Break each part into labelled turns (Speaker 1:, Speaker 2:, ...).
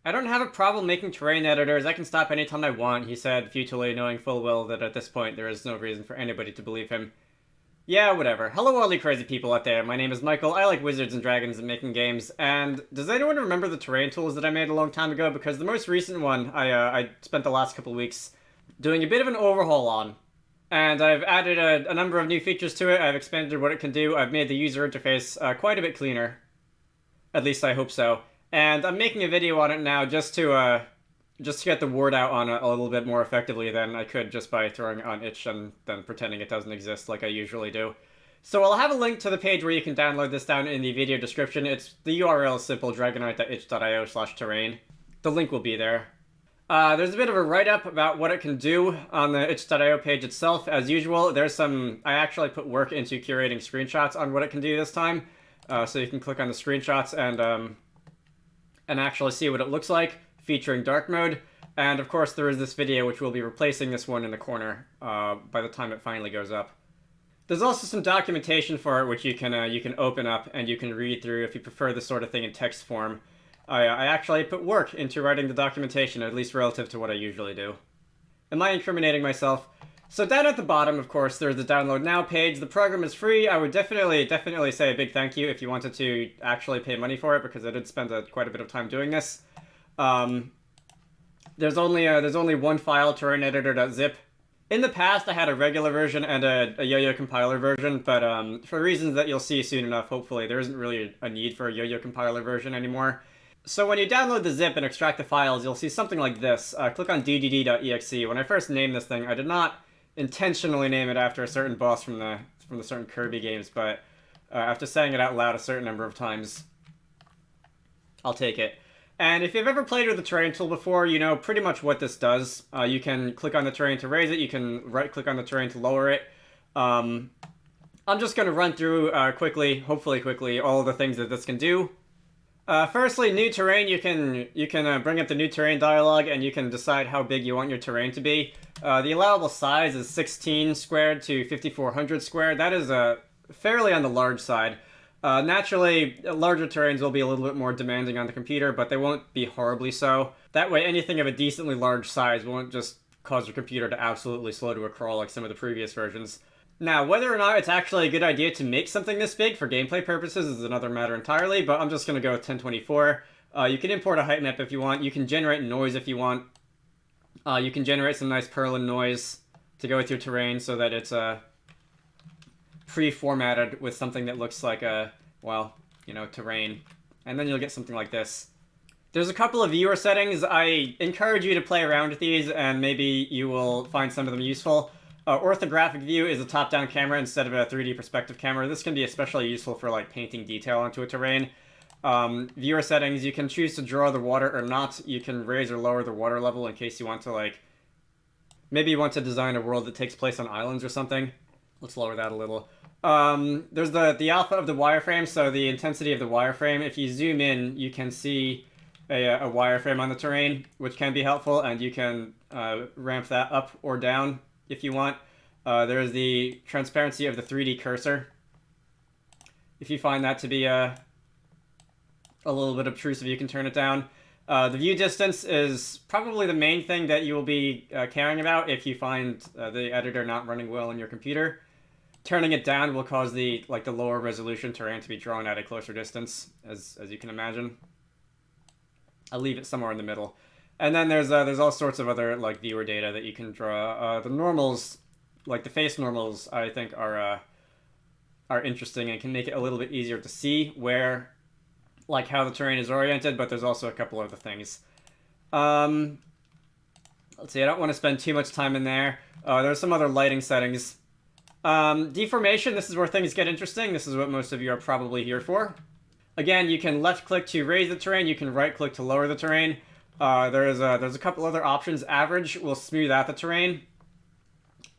Speaker 1: I don't have a problem making terrain editors. I can stop anytime I want, he said, futilely knowing full well that at this point there is no reason for anybody to believe him. Yeah, whatever. Hello all you crazy people out there. My name is Michael. I like wizards and dragons and making games. And does anyone remember the terrain tools that I made a long time ago? Because the most recent one I spent the last couple weeks doing a bit of an overhaul on. And I've added a number of new features to it. I've expanded what it can do. I've made the user interface quite a bit cleaner. At least I hope so. And I'm making a video on it now just to get the word out on it a little bit more effectively than I could just by throwing it on itch and then pretending it doesn't exist like I usually do. So I'll have a link to the page where you can download this down in the video description. The URL is simple, dragonite.itch.io/terrain. The link will be there. There's a bit of a write-up about what it can do on the itch.io page itself. As usual, I actually put work into curating screenshots on what it can do this time. So you can click on the screenshots and actually see what it looks like, featuring dark mode. And of course there is this video which will be replacing this one in the corner by the time it finally goes up. There's also some documentation for it which you can open up and you can read through if you prefer this sort of thing in text form. I actually put work into writing the documentation, at least relative to what I usually do. Am I incriminating myself? So down at the bottom, of course, there's the download now page. The program is free. I would definitely say a big thank you if you wanted to actually pay money for it, because I did spend quite a bit of time doing this. There's only one file, terraineditor.zip. In the past, I had a regular version and a yo-yo compiler version, but for reasons that you'll see soon enough, hopefully, there isn't really a need for a yo-yo compiler version anymore. So when you download the zip and extract the files, you'll see something like this. Click on ddd.exe. When I first named this thing, I did not intentionally name it after a certain boss from the certain Kirby games, but after saying it out loud a certain number of times, I'll take it. And if you've ever played with the terrain tool before, you know pretty much what this does. You can click on the terrain to raise it, you can right-click on the terrain to lower it. I'm just going to run through hopefully quickly, all of the things that this can do. Firstly, new terrain, you can bring up the new terrain dialog and you can decide how big you want your terrain to be. The allowable size is 16 squared to 5400 squared. That is fairly on the large side. Naturally, larger terrains will be a little bit more demanding on the computer, but they won't be horribly so. That way, anything of a decently large size won't just cause your computer to absolutely slow to a crawl like some of the previous versions. Now, whether or not it's actually a good idea to make something this big for gameplay purposes is another matter entirely, but I'm just going to go with 1024. You can import a height map if you want. You can generate noise if you want. You can generate some nice Perlin noise to go with your terrain so that it's pre-formatted with something that looks like terrain. And then you'll get something like this. There's a couple of viewer settings. I encourage you to play around with these, and maybe you will find some of them useful. Orthographic view is a top-down camera instead of a 3D perspective camera. This can be especially useful for like painting detail onto a terrain. Viewer settings, you can choose to draw the water or not. You can raise or lower the water level in case you want to maybe you want to design a world that takes place on islands or something. Let's lower that a little. There's the alpha of the wireframe, so the intensity of the wireframe. If you zoom in, you can see a wireframe on the terrain, which can be helpful, and you can ramp that up or down if you want. There's the transparency of the 3D cursor. If you find that to be a little bit obtrusive, you can turn it down. The view distance is probably the main thing that you will be caring about if you find the editor not running well on your computer. Turning it down will cause the lower resolution terrain to be drawn at a closer distance, as you can imagine. I'll leave it somewhere in the middle. And then there's all sorts of other viewer data that you can draw. The normals, the face normals, I think are interesting and can make it a little bit easier to see where, how the terrain is oriented. But there's also a couple other things. Let's see. I don't want to spend too much time in there. There's some other lighting settings. Deformation. This is where things get interesting. This is what most of you are probably here for. Again, you can left-click to raise the terrain. You can right-click to lower the terrain. There's a couple other options. Average will smooth out the terrain,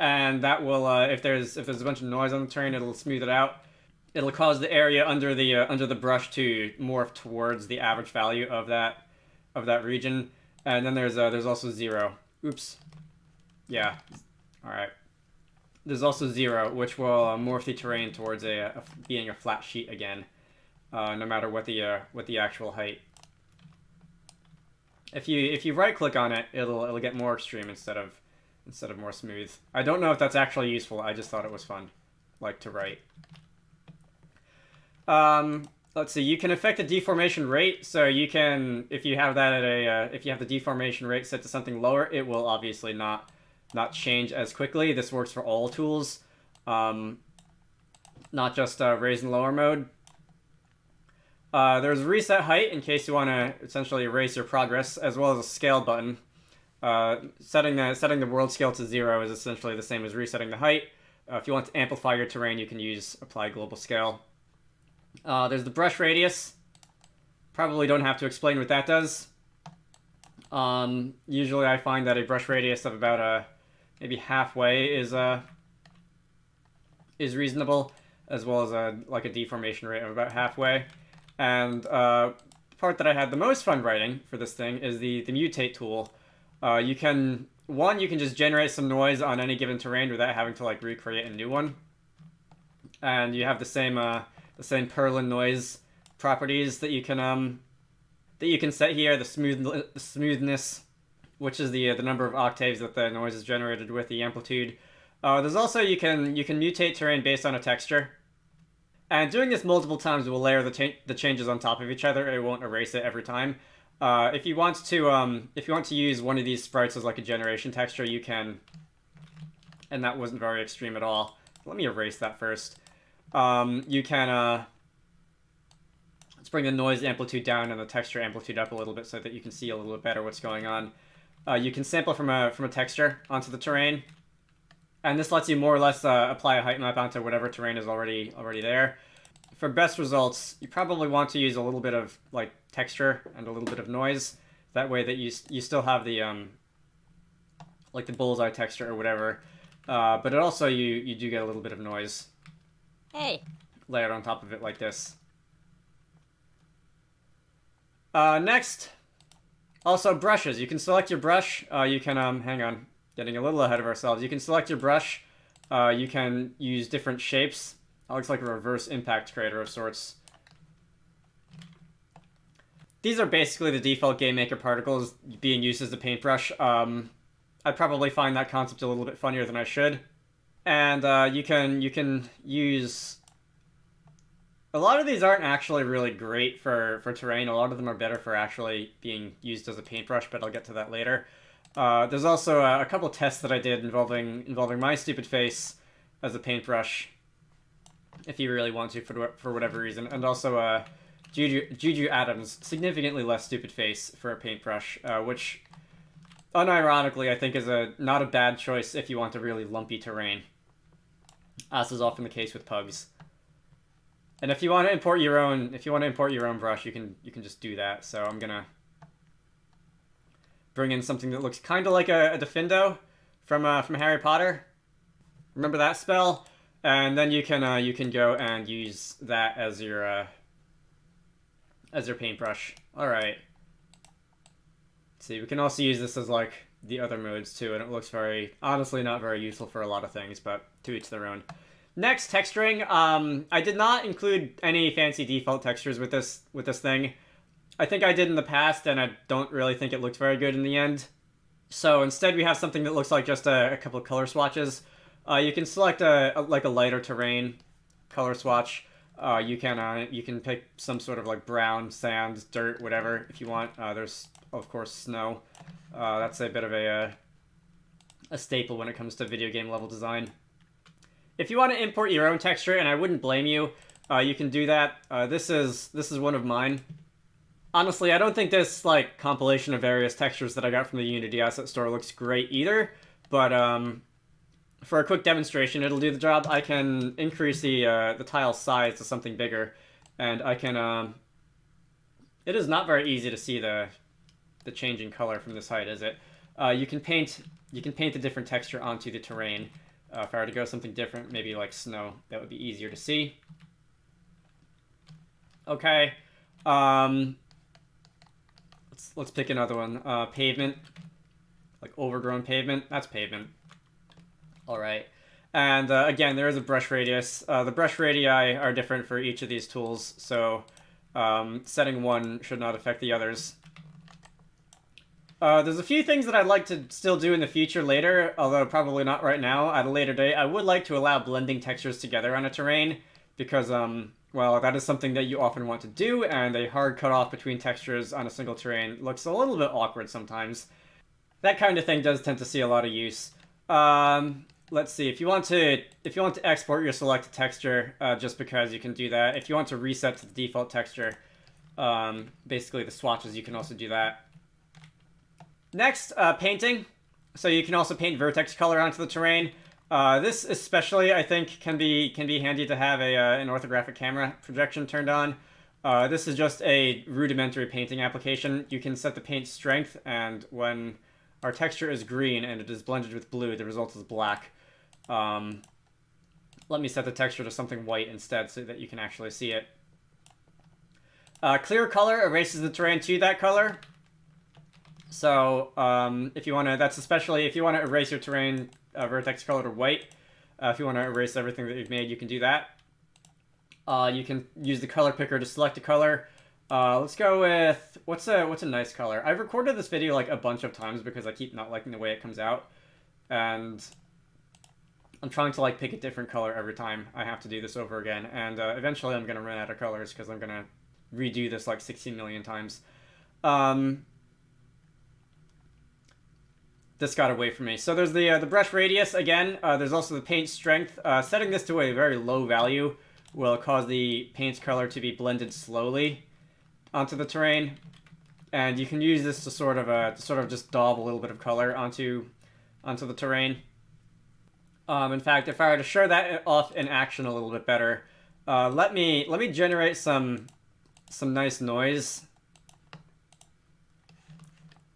Speaker 1: and that will if there's a bunch of noise on the terrain, it'll smooth it out. It'll cause the area under the brush to morph towards the average value of that region. And then there's also 0. Oops. Yeah. All right. There's also 0, which will morph the terrain towards being a flat sheet again, no matter what the actual height. If you right click on it, it'll get more extreme instead of more smooth. I don't know if that's actually useful. I just thought it was fun, like to write. Let's see. You can affect the deformation rate, so you can, if you have that at a if you have the deformation rate set to something lower, it will obviously not change as quickly. This works for all tools, not just raise and lower mode. There's reset height in case you want to essentially erase your progress, as well as a scale button. Setting the world scale to 0 is essentially the same as resetting the height. If you want to amplify your terrain, you can use apply global scale. There's the brush radius. Probably don't have to explain what that does. Usually I find that a brush radius of about maybe halfway is reasonable, as well as a deformation rate of about halfway. And the part that I had the most fun writing for this thing is the mutate tool. You can just generate some noise on any given terrain without having to recreate a new one. And you have the same Perlin noise properties that you can set here. The smoothness, which is the number of octaves that the noise is generated with, the amplitude. There's also you can mutate terrain based on a texture. And doing this multiple times will layer the changes on top of each other. It won't erase it every time. If you want to use one of these sprites as a generation texture, you can. And that wasn't very extreme at all. Let me erase that first. You can let's bring the noise amplitude down and the texture amplitude up a little bit so that you can see a little bit better what's going on. You can sample from a texture onto the terrain. And this lets you more or less apply a height map onto whatever terrain is already there. For best results, you probably want to use a little bit of texture and a little bit of noise. That way that you still have the the bullseye texture or whatever. But it also you do get a little bit of noise.
Speaker 2: Hey.
Speaker 1: Layered on top of it like this. Next, also brushes. You can select your brush. You can hang on. Getting a little ahead of ourselves. You can select your brush. You can use different shapes. That looks like a reverse impact crater of sorts. These are basically the default GameMaker particles being used as a paintbrush. I probably find that concept a little bit funnier than I should. And you can use... A lot of these aren't actually really great for terrain. A lot of them are better for actually being used as a paintbrush, but I'll get to that later. There's also a couple tests that I did involving my stupid face as a paintbrush, if you really want to, for whatever reason, and also Juju Adams' significantly less stupid face for a paintbrush, which, unironically, I think is not a bad choice if you want a really lumpy terrain, as is often the case with pugs. And if you want to import your own brush, you can just do that. So I'm gonna bring in something that looks kind of like a Defindo from Harry Potter. Remember that spell? And then you can go and use that as your paintbrush. All right. Let's see, we can also use this as the other modes too, and it looks honestly not very useful for a lot of things, but to each their own. Next, texturing. I did not include any fancy default textures with this thing. I think I did in the past, and I don't really think it looked very good in the end. So instead, we have something that looks like just a couple of color swatches. You can select a lighter terrain color swatch. You can pick some sort of brown, sand, dirt, whatever if you want. There's of course snow. That's a bit of a staple when it comes to video game level design. If you want to import your own texture, and I wouldn't blame you, you can do that. This is one of mine. Honestly, I don't think this compilation of various textures that I got from the Unity asset store looks great either, but for a quick demonstration, it'll do the job. I can increase the tile size to something bigger, and I can. It is not very easy to see the changing color from this height, is it? You can paint a different texture onto the terrain. If I were to go something different, maybe like snow, that would be easier to see. Okay. Let's pick another one. Pavement. Like overgrown pavement. That's pavement. Alright. And again, there is a brush radius. The brush radii are different for each of these tools, so setting one should not affect the others. There's a few things that I'd like to still do in the future later, although probably not right now. At a later date, I would like to allow blending textures together on a terrain, because, well, that is something that you often want to do, and a hard cutoff between textures on a single terrain looks a little bit awkward sometimes. That kind of thing does tend to see a lot of use. Let's see, if you want to export your selected texture, just because you can do that. If you want to reset to the default texture, basically the swatches, you can also do that. Next, painting. So you can also paint vertex color onto the terrain. This especially, I think, can be handy to have an orthographic camera projection turned on. This is just a rudimentary painting application. You can set the paint strength, and when our texture is green and it is blended with blue, the result is black. Let me set the texture to something white instead so that you can actually see it. Clear color erases the terrain to that color. So, if you want to, that's especially if you want to erase your terrain vertex color to white. If you want to erase everything that you've made, you can do that. You can use the color picker to select a color. Let's go with, what's a nice color? I've recorded this video like a bunch of times because I keep not liking the way it comes out. And I'm trying to like pick a different color every time I have to do this over again. And eventually I'm going to run out of colors because I'm going to redo this like 16 million times. This got away from me. So there's the brush radius again. There's also the paint strength. Setting this to a very low value will cause the paint color to be blended slowly onto the terrain, and you can use this to sort of just daub a little bit of color onto the terrain. In fact, if I were to show that off in action a little bit better, let me generate some nice noise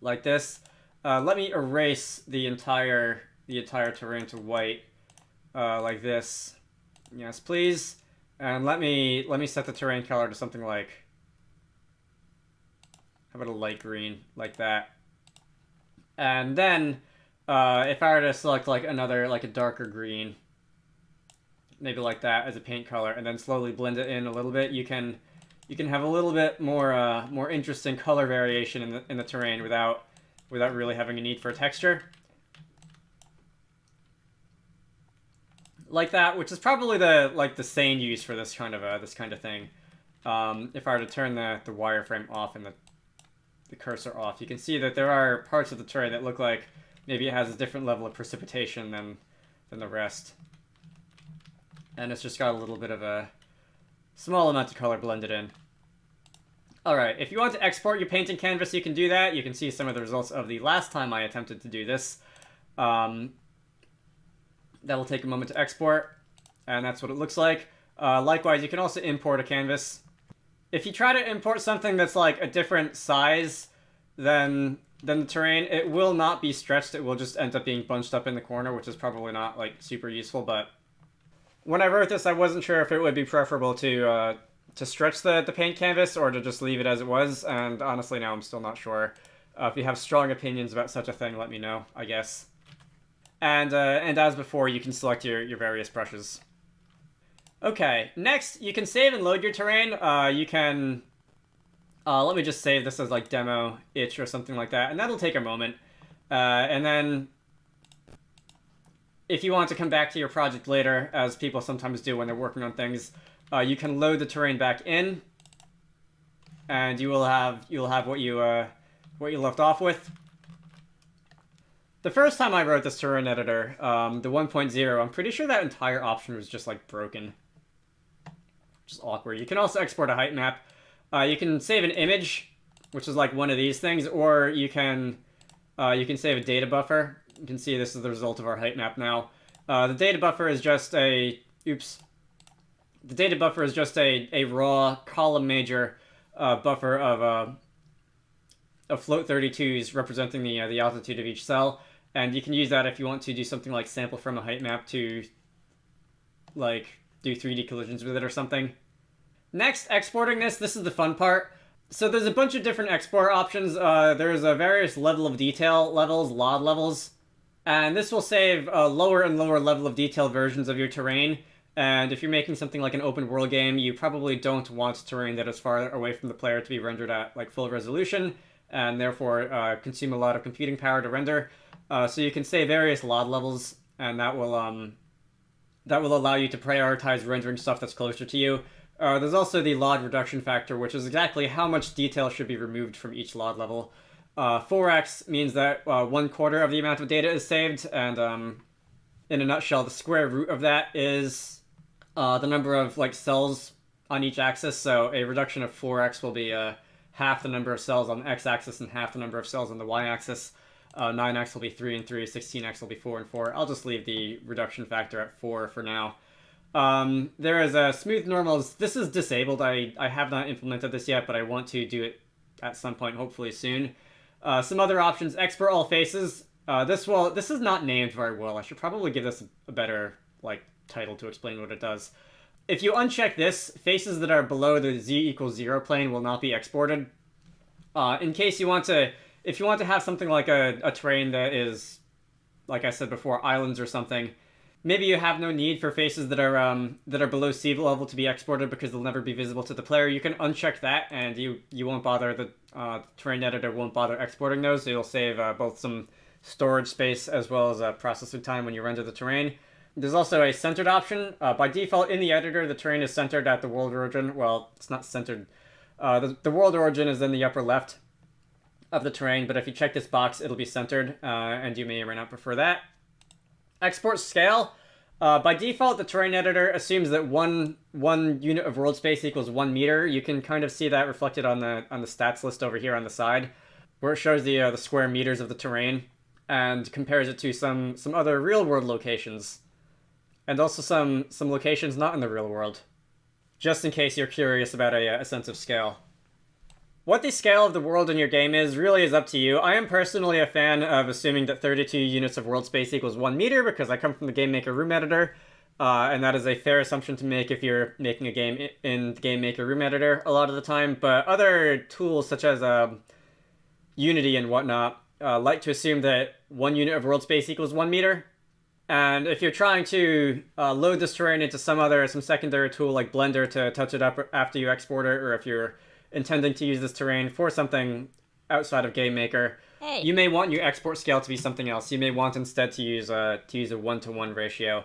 Speaker 1: like this. Let me erase the entire terrain to white, like this. Yes, please. And let me set the terrain color to something like, how about a light green, like that. And then, if I were to select like another, like a darker green, maybe like that as a paint color, and then slowly blend it in a little bit, you can have a little bit more interesting color variation in the terrain without really having a need for a texture. Like that, which is probably the sane use for this kind of thing. If I were to turn the wireframe off and the cursor off, you can see that there are parts of the terrain that look like maybe it has a different level of precipitation than the rest. And it's just got a little bit of a small amount of color blended in. Alright, if you want to export your painting canvas, you can do that. You can see some of the results of the last time I attempted to do this. That will take a moment to export, and that's what it looks like. Likewise, you can also import a canvas. If you try to import something that's like a different size than the terrain, it will not be stretched. It will just end up being bunched up in the corner, which is probably not like super useful. But when I wrote this, I wasn't sure if it would be preferable to stretch the paint canvas or to just leave it as it was, and honestly now I'm still not sure. If you have strong opinions about such a thing, let me know, I guess. And as before, you can select your various brushes. Okay, next, you can save and load your terrain. You can, let me just save this as like demo itch or something like that, and that'll take a moment. And then, if you want to come back to your project later, as people sometimes do when they're working on things, you can load the terrain back in, and you'll have what you left off with. The first time I wrote this terrain editor, the 1.0, I'm pretty sure that entire option was just like broken. Which is awkward. You can also export a height map. You can save an image, which is like one of these things, or you can save a data buffer. You can see this is the result of our height map now. The data buffer is just a The data buffer is just a raw column major buffer of float 32s representing the altitude of each cell, and you can use that if you want to do something like sample from a height map to like do 3D collisions with it or something. Next, exporting this is the fun part. So there's a bunch of different export options. There's a various level of detail levels, LOD levels, and this will save lower and lower level of detail versions of your terrain. And if you're making something like an open world game, you probably don't want terrain that is far away from the player to be rendered at like full resolution. and therefore consume a lot of computing power to render. So you can say various LOD levels, and that will allow you to prioritize rendering stuff that's closer to you. There's also the LOD reduction factor, which is exactly how much detail should be removed from each LOD level. 4x means that 1/4 of the amount of data is saved, and in a nutshell, the square root of that is the number of cells on each axis. So a reduction of 4x will be half the number of cells on the x-axis and half the number of cells on the y-axis. 9x will be 3 and 3, 16x will be 4 and 4. I'll just leave the reduction factor at 4 for now. There is a smooth normals. This is disabled. I have not implemented this yet, but I want to do it at some point, hopefully soon. Some other options: export all faces. This is not named very well. I should probably give this a better title to explain what it does. If you uncheck this, faces that are below the z=0 plane will not be exported. In case you want to, if you want to have something like a terrain that is, like I said before, islands or something, maybe you have no need for faces that are below sea level to be exported because they'll never be visible to the player. You can uncheck that, and you won't bother, the terrain editor won't bother exporting those. So you'll save both some storage space as well as processing time when you render the terrain. There's also a centered option. By default, in the editor, the terrain is centered at the world origin. Well, it's not centered. The world origin is in the upper left of the terrain, but if you check this box, it'll be centered, and you may or may not prefer that. Export scale. By default, the terrain editor assumes that one unit of world space equals 1 meter. You can kind of see that reflected on the stats list over here on the side, where it shows the square meters of the terrain and compares it to some other real world locations, and also some locations not in the real world, just in case you're curious about a sense of scale. What the scale of the world in your game is really is up to you. I am personally a fan of assuming that 32 units of world space equals 1 meter because I come from the GameMaker room editor, and that is a fair assumption to make if you're making a game in the GameMaker room editor a lot of the time. But other tools such as Unity and whatnot like to assume that 1 unit of world space equals 1 meter. And if you're trying to load this terrain into some secondary tool like Blender to touch it up after you export it, or if you're intending to use this terrain for something outside of GameMaker, you may want your export scale to be something else. You may want instead to use a 1-to-1 ratio.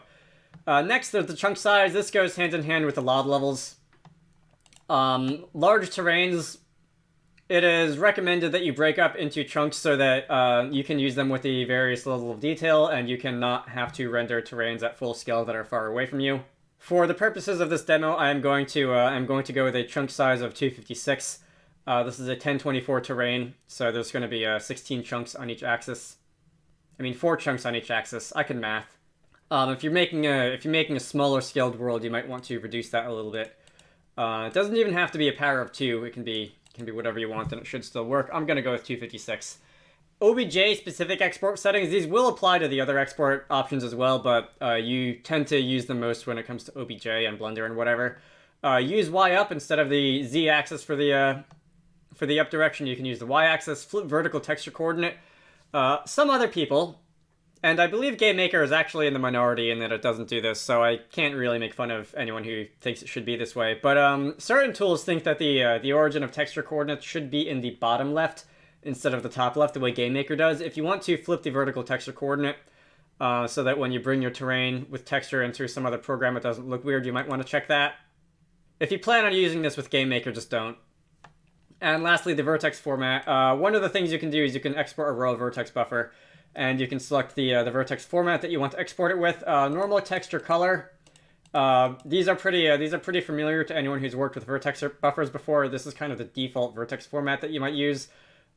Speaker 1: Next, there's the chunk size. This goes hand in hand with the LOD levels. Large terrains, it is recommended that you break up into chunks so that you can use them with the various levels of detail, and you cannot have to render terrains at full scale that are far away from you. For the purposes of this demo, I'm going to go with a chunk size of 256. This is a 1024 terrain, so there's going to be 16 chunks on each axis. I mean, 4 chunks on each axis. I can math. If you're making a smaller scaled world, you might want to reduce that a little bit. It doesn't even have to be a power of 2. It can be whatever you want, and it should still work. I'm going to go with 256. OBJ-specific export settings, these will apply to the other export options as well, but you tend to use them most when it comes to OBJ and Blender and whatever. Use Y up instead of the Z axis for the up direction. You can use the Y axis. Flip vertical texture coordinate. Some other people, and I believe GameMaker is actually in the minority in that it doesn't do this, so I can't really make fun of anyone who thinks it should be this way, but certain tools think that the origin of texture coordinates should be in the bottom left instead of the top left, the way GameMaker does. If you want to flip the vertical texture coordinate so that when you bring your terrain with texture into some other program it doesn't look weird, you might want to check that. If you plan on using this with GameMaker, just don't. And lastly, the vertex format. One of the things you can do is you can export a raw vertex buffer, and you can select the vertex format that you want to export it with. Normal texture color. These are pretty familiar to anyone who's worked with vertex buffers before. This is kind of the default vertex format that you might use.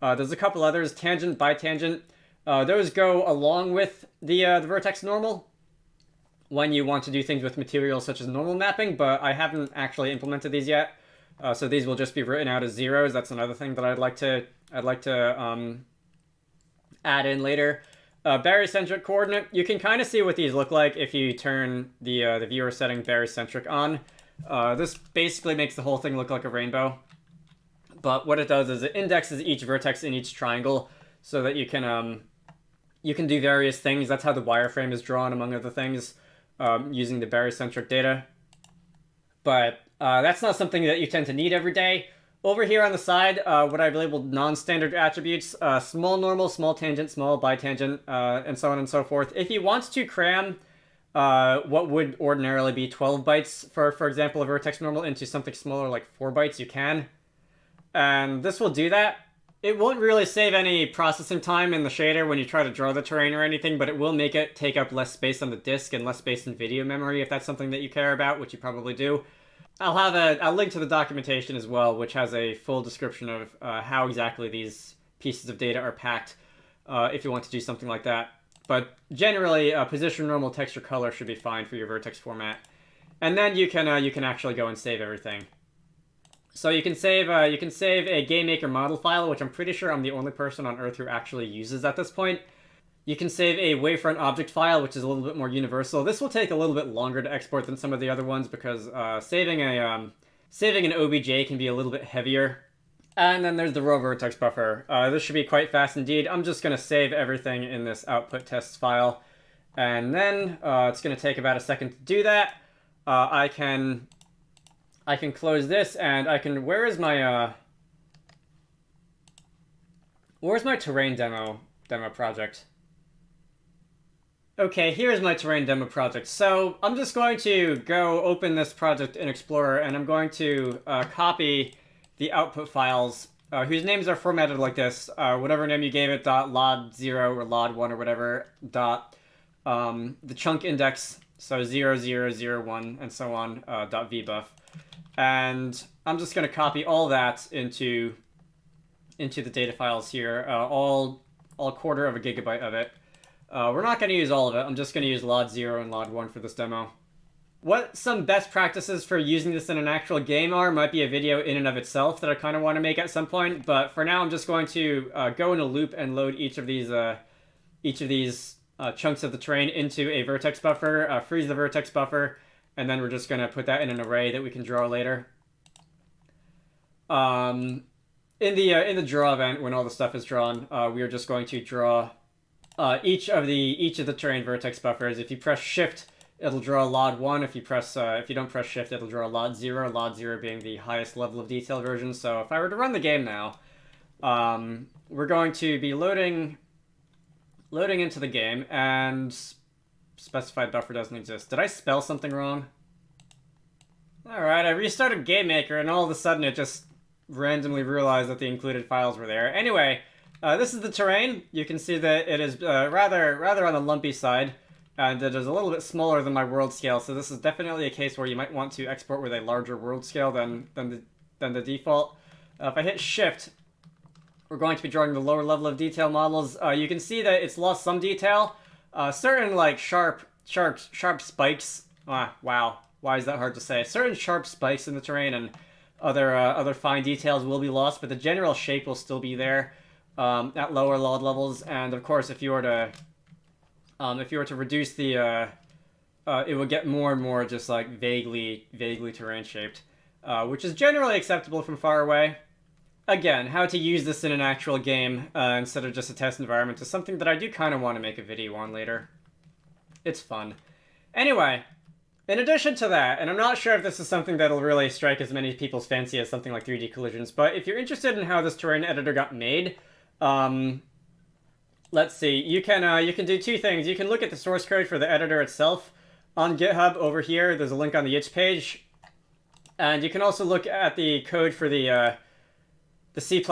Speaker 1: There's a couple others, tangent, bitangent. Those go along with the vertex normal when you want to do things with materials such as normal mapping, but I haven't actually implemented these yet. So these will just be written out as zeros. That's another thing that I'd like to add in later. Barycentric coordinate. You can kind of see what these look like if you turn the viewer setting barycentric on. This basically makes the whole thing look like a rainbow. But what it does is it indexes each vertex in each triangle so that you can do various things. That's how the wireframe is drawn, among other things, using the barycentric data. But that's not something that you tend to need every day. Over here on the side, what I've labeled non-standard attributes, small normal, small tangent, small bitangent, and so on and so forth. If you want to cram what would ordinarily be 12 bytes, for example, a vertex normal into something smaller like 4 bytes, you can. And this will do that. It won't really save any processing time in the shader when you try to draw the terrain or anything, but it will make it take up less space on the disk and less space in video memory if that's something that you care about, which you probably do. I'll link to the documentation as well, which has a full description of how exactly these pieces of data are packed if you want to do something like that. But generally, position, normal, texture, color should be fine for your vertex format. And then you can actually go and save everything. So you can save a GameMaker model file, which I'm pretty sure I'm the only person on Earth who actually uses at this point. You can save a wavefront object file, which is a little bit more universal. This will take a little bit longer to export than some of the other ones because saving an OBJ can be a little bit heavier. And then there's the raw vertex buffer. This should be quite fast indeed. I'm just going to save everything in this output tests file. And then it's going to take about a second to do that. I can close this and I can... Where's my terrain demo project? Okay, here's my terrain demo project. So I'm just going to go open this project in Explorer, and I'm going to copy the output files, whose names are formatted like this. Whatever name you gave it, .lod0 or lod1 or whatever, the chunk index, so 0001 and so on, .vbuff. And I'm just going to copy all that into the data files here, all quarter of a gigabyte of it. We're not going to use all of it. I'm just going to use lod0 and lod1 for this demo. What some best practices for using this in an actual game are might be a video in and of itself that I kind of want to make at some point, but for now I'm just going to go in a loop and load each of these chunks of the terrain into a vertex buffer, freeze the vertex buffer, and then we're just going to put that in an array that we can draw later. In the draw event, when all the stuff is drawn, we are just going to draw each of the terrain vertex buffers. If you press Shift, it'll draw lod1. If you don't press Shift, it'll draw lod0. Lod0 being the highest level of detail version. So if I were to run the game now, we're going to be loading into the game, and specified buffer doesn't exist. Did I spell something wrong? Alright, I restarted GameMaker, and all of a sudden it just randomly realized that the included files were there. Anyway, this is the terrain. You can see that it is rather on the lumpy side, and it is a little bit smaller than my world scale, so this is definitely a case where you might want to export with a larger world scale than the default. If I hit Shift, we're going to be drawing the lower level of detail models. You can see that it's lost some detail. Certain like sharp spikes. Wow, why is that hard to say? Certain sharp spikes in the terrain and other fine details will be lost, but the general shape will still be there at lower LOD levels. And of course, if you were to reduce the, it would get more and more just like vaguely terrain shaped, which is generally acceptable from far away. Again, how to use this in an actual game instead of just a test environment is something that I do kind of want to make a video on later. It's fun. Anyway, in addition to that, and I'm not sure if this is something that'll really strike as many people's fancy as something like 3D collisions, but if you're interested in how this terrain editor got made, let's see, you can do two things. You can look at the source code for the editor itself on GitHub over here. There's a link on the itch page. And you can also look at the code for the C++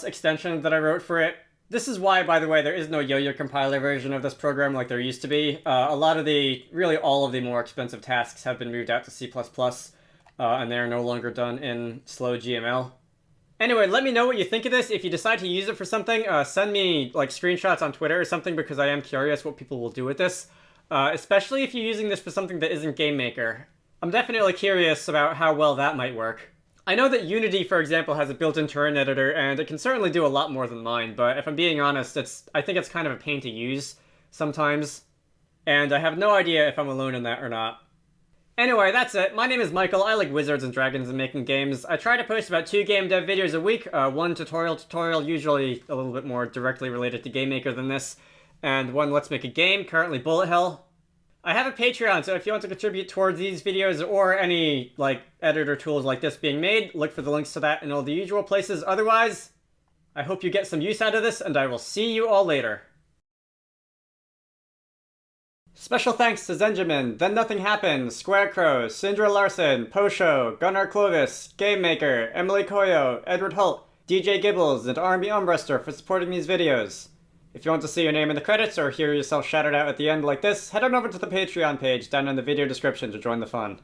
Speaker 1: extension that I wrote for it. This is why, by the way, there is no yo-yo compiler version of this program like there used to be. Really all of the more expensive tasks have been moved out to C++, and they are no longer done in slow GML. Anyway, let me know what you think of this. If you decide to use it for something, send me like screenshots on Twitter or something, because I am curious what people will do with this. Especially if you're using this for something that isn't GameMaker. I'm definitely curious about how well that might work. I know that Unity, for example, has a built-in terrain editor, and it can certainly do a lot more than mine, but if I'm being honest, I think it's kind of a pain to use sometimes, and I have no idea if I'm alone in that or not. Anyway, that's it. My name is Michael. I like wizards and dragons and making games. I try to post about 2 game dev videos a week, one tutorial, usually a little bit more directly related to GameMaker than this, and one Let's Make a Game, currently Bullet Hell. I have a Patreon, so if you want to contribute towards these videos or any, like, editor tools like this being made, look for the links to that in all the usual places. Otherwise, I hope you get some use out of this, and I will see you all later. Special thanks to Zenjamin, Then Nothing Happened, Squarecrow, Sindra Larson, Posho, Gunnar Clovis, GameMaker, Emily Koyo, Edward Holt, DJ Gibbles, and R&B Umbrester for supporting these videos. If you want to see your name in the credits or hear yourself shouted out at the end like this, head on over to the Patreon page down in the video description to join the fun.